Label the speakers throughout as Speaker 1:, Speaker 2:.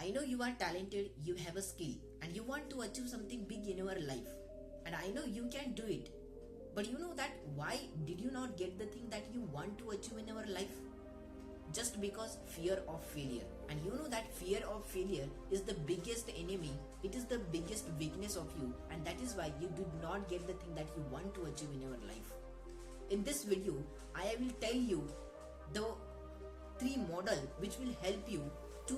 Speaker 1: I know you are talented, you have a skill, and you want to achieve something big in your life. And I know you can do it. But you know that why did you not get the thing that you want to achieve in your life? Just because fear of failure. And you know that fear of failure is the biggest enemy, it is the biggest weakness of you, and that is why you did not get the thing that you want to achieve in your life. In this video, I will tell you the 3 model which will help you to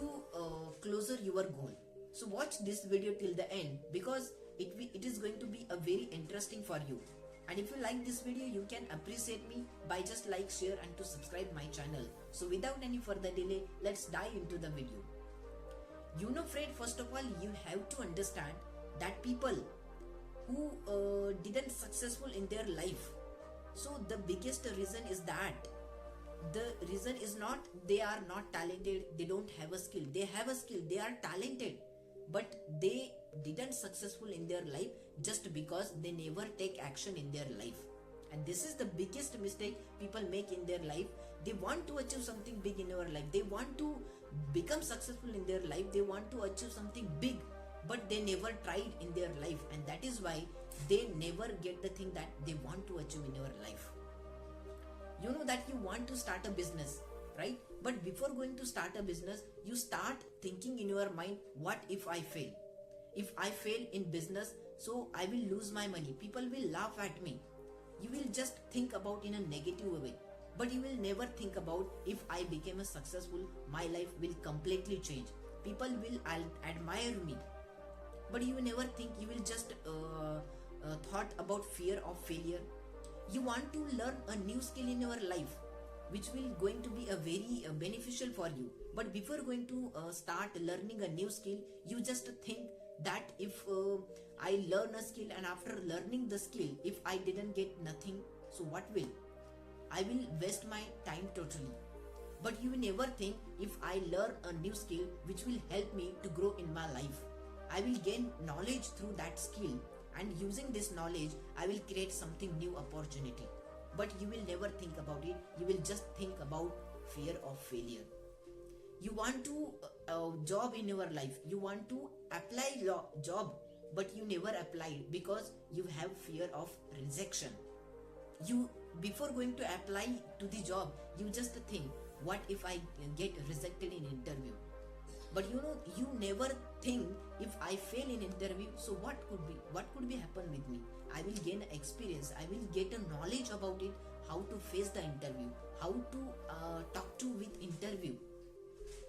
Speaker 1: closer your goal. So watch this video till the end because it is going to be a very interesting for you. And if you like this video, you can appreciate me by just like, share and to subscribe my channel. So without any further delay, let's dive into the video. You know friend, first of all, you have to understand that people who didn't successful in their life. So the biggest reason is that the reason is not they are not talented, they don't have a skill. They have a skill, they are talented, but they didn't successful in their life just because they never take action in their life. And this is the biggest mistake people make in their life. They want to achieve something big in their life, they want to become successful in their life, they want to achieve something big, but they never tried in their life, and that is why they never get the thing that they want to achieve in your life. You know that you want to start a business, right? But before going to start a business, you start thinking in your mind, what if I fail? If I fail in business, so I will lose my money, people will laugh at me. You will just think about in a negative way, but you will never think about if I became a successful, my life will completely change, people will admire me. But you never think, you will just thought about fear of failure. You want to learn a new skill in your life which will going to be a very beneficial for you. But before going to start learning a new skill, you just think that if I learn a skill and after learning the skill, if I didn't get nothing, so what will? I will waste my time totally. But you will never think, if I learn a new skill which will help me to grow in my life, I will gain knowledge through that skill, and using this knowledge I will create something new opportunity. But you will never think about it, you will just think about fear of failure. You want to job in your life, you want to apply job, but you never apply because you have fear of rejection. You before going to apply to the job, you just think, what if I get rejected in interview? But you know, you never think, if I fail in interview, so what could be happen with me? I will gain experience, I will get a knowledge about it, how to face the interview, how to talk to with interview.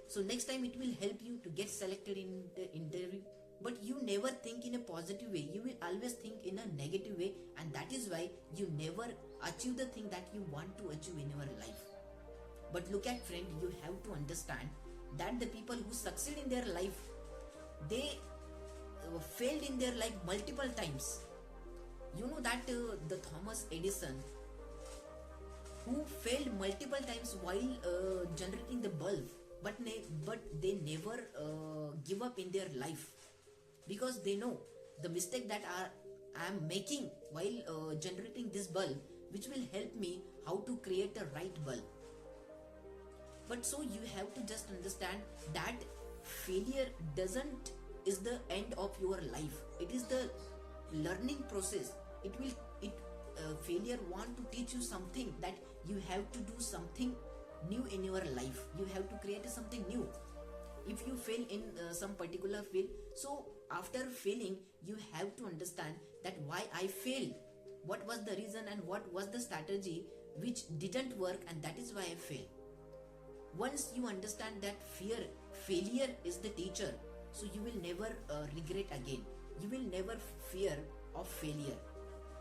Speaker 1: So next time it will help you to get selected in the interview. But you never think in a positive way, you will always think in a negative way, and that is why you never achieve the thing that you want to achieve in your life. But look at friend, you have to understand that the people who succeed in their life, they failed in their life multiple times. You know that the Thomas Edison, who failed multiple times while generating the bulb, but they never give up in their life, because they know the mistake that I am making while generating this bulb, which will help me how to create a right bulb. But so you have to just understand that failure is the end of your life. It is the learning process. Failure want to teach you something, that you have to do something new in your life. You have to create something new. If you fail in some particular field, so after failing, you have to understand that why I failed, what was the reason and what was the strategy which didn't work, and that is why I failed. Once you understand that failure is the teacher, so you will never regret again. You will never fear of failure.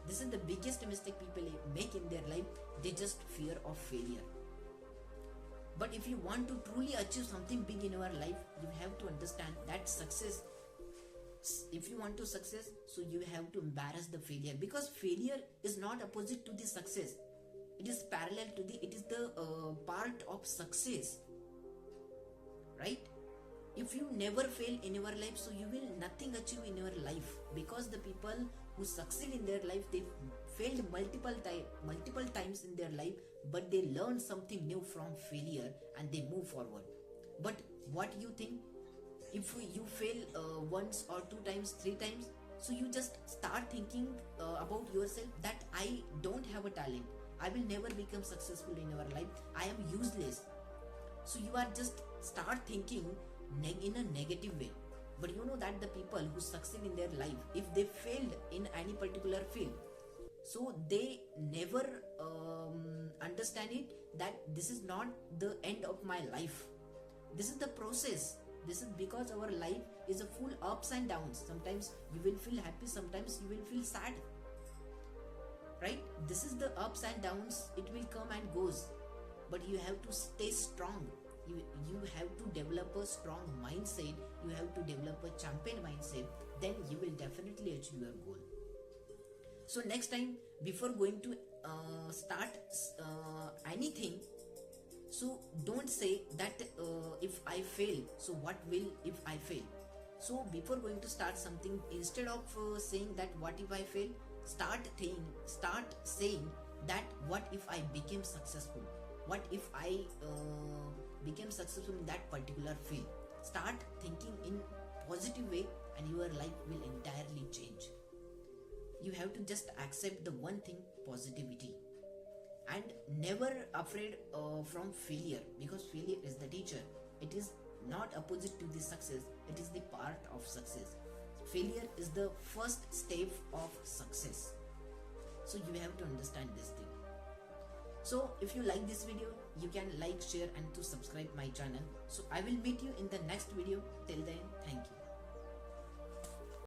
Speaker 1: This is the biggest mistake people make in their life. They just fear of failure. But if you want to truly achieve something big in your life, you have to understand that success, if you want to success, so you have to embrace the failure, because failure is not opposite to the success. It is parallel to it is the part of success, right? If you never fail in your life, so you will nothing achieve in your life, because the people who succeed in their life, they failed multiple times in their life, but they learn something new from failure and they move forward. But what you think, if you fail once or two times, three times, so you just start thinking about yourself that I don't have a talent, I will never become successful in our life, I am useless. So you are just start thinking in a negative way. But you know that the people who succeed in their life, if they failed in any particular field, so they never understand it that this is not the end of my life, this is the process. This is because our life is a full ups and downs. Sometimes you will feel happy, sometimes you will feel sad, right? This is the ups and downs, it will come and goes, but you have to stay strong. You have to develop a strong mindset, you have to develop a champion mindset, then you will definitely achieve your goal. So next time, before going to start anything, so don't say that if I fail, so what will if I fail. So before going to start something, instead of saying that what if I fail, start saying that what if I became successful, what if I became successful in that particular field. Start thinking in positive way and your life will entirely change. You have to just accept the one thing, positivity, and never afraid from failure, because failure is the teacher. It is not opposite to the success, it is the part of success. Failure is the first step of success. So you have to understand this thing. So if you like this video, you can like, share and to subscribe my channel. So I will meet you in the next video. Till then, thank you.